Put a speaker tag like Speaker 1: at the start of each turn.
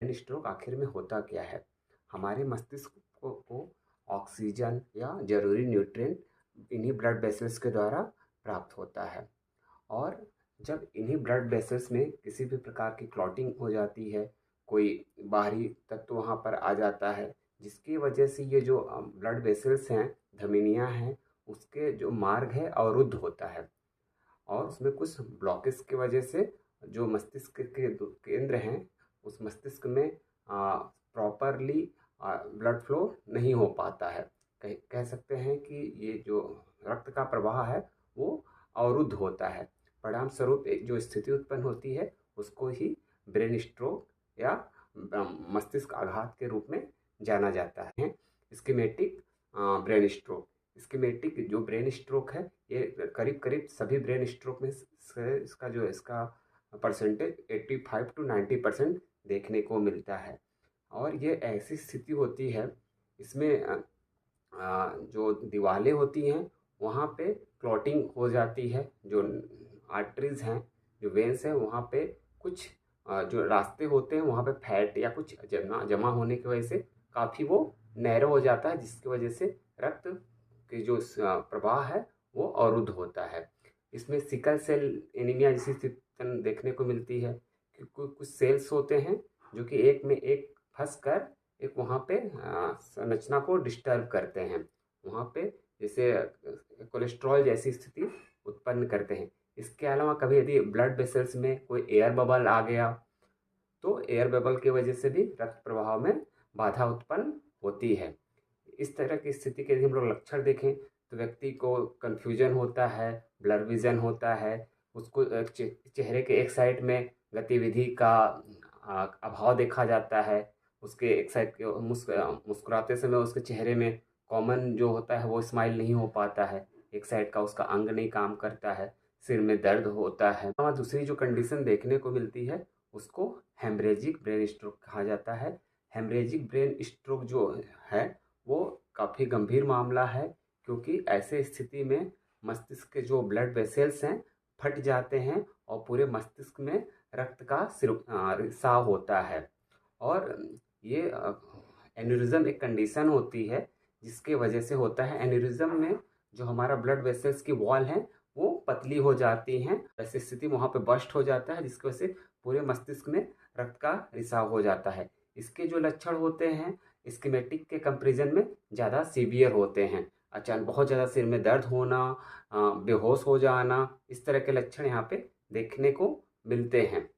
Speaker 1: Brain stroke आखिर में होता क्या है? हमारे मस्तिष्क को ऑक्सीजन या ज़रूरी न्यूट्रिएंट इन्हीं ब्लड वेसल्स के द्वारा प्राप्त होता है। और जब इन्हीं ब्लड वेसल्स में किसी भी प्रकार की क्लॉटिंग हो जाती है, कोई बाहरी तत्व वहाँ पर आ जाता है, जिसकी वजह से ये जो ब्लड वेसल्स हैं, धमनियाँ हैं, उसके जो मार्ग है अवरुद्ध होता है और उसमें कुछ ब्लॉकेज की वजह से जो मस्तिष्क के केंद्र हैं, उस मस्तिष्क में प्रॉपरली ब्लड फ्लो नहीं हो पाता है। कह सकते हैं कि ये जो रक्त का प्रवाह है वो अवरुद्ध होता है। परिणाम स्वरूप एक जो स्थिति उत्पन्न होती है उसको ही ब्रेन स्ट्रोक या मस्तिष्क आघात के रूप में जाना जाता है। स्कीमेटिक ब्रेन स्ट्रोक, स्कीमेटिक जो ब्रेन स्ट्रोक है ये करीब करीब सभी ब्रेन स्ट्रोक में इसका परसेंटेज 85 to 90% देखने को मिलता है। और ये ऐसी स्थिति होती है, इसमें जो दीवारें होती हैं वहाँ पे क्लॉटिंग हो जाती है। जो आर्टरीज हैं, जो वेन्स हैं, वहाँ पे कुछ जो रास्ते होते हैं वहाँ पे फैट या कुछ जमा होने की वजह से काफ़ी वो नैरो हो जाता है, जिसकी वजह से रक्त की जो प्रवाह है वो अवरुद्ध होता है। इसमें सिकल सेल एनीमिया जैसी स्थिति देखने को मिलती है कि कुछ सेल्स होते हैं जो कि एक में एक फंस कर एक वहाँ पे संरचना को डिस्टर्ब करते हैं, वहाँ पे जैसे कोलेस्ट्रॉल जैसी स्थिति उत्पन्न करते हैं। इसके अलावा कभी यदि ब्लड वेसल्स में कोई एयर बबल आ गया तो एयर बबल की वजह से भी रक्त प्रवाह में बाधा उत्पन्न होती है। इस तरह की स्थिति के यदि हम लोग लक्षण देखें तो व्यक्ति को कन्फ्यूजन होता है, ब्लर विजन होता है, उसको चेहरे के एक साइड में गतिविधि का अभाव देखा जाता है, उसके एक साइड के मुस्कुराते समय उसके चेहरे में कॉमन जो होता है वो स्माइल नहीं हो पाता है, एक साइड का उसका अंग नहीं काम करता है, सिर में दर्द होता है। और दूसरी जो कंडीशन देखने को मिलती है उसको हेमरेजिक ब्रेन स्ट्रोक कहा जाता है। हेमरेजिक ब्रेन स्ट्रोक जो है वो काफ़ी गंभीर मामला है, क्योंकि ऐसे स्थिति में मस्तिष्क के जो ब्लड वेसल्स हैं फट जाते हैं और पूरे मस्तिष्क में रक्त का रिसाव होता है। और ये एन्यूरिज्म एक कंडीशन होती है जिसके वजह से होता है। एन्यूरिज्म में जो हमारा ब्लड वेसल्स की वॉल है वो पतली हो जाती हैं, ऐसी स्थिति में वहाँ पे बर्स्ट हो जाता है, जिसकी वजह से पूरे मस्तिष्क में रक्त का रिसाव हो जाता है। इसके जो लक्षण होते हैं स्कीमेटिक के कंपेरिजन में ज़्यादा सीवियर होते हैं। अचानक बहुत ज़्यादा सिर में दर्द होना, बेहोश हो जाना, इस तरह के लक्षण यहाँ पे देखने को मिलते हैं।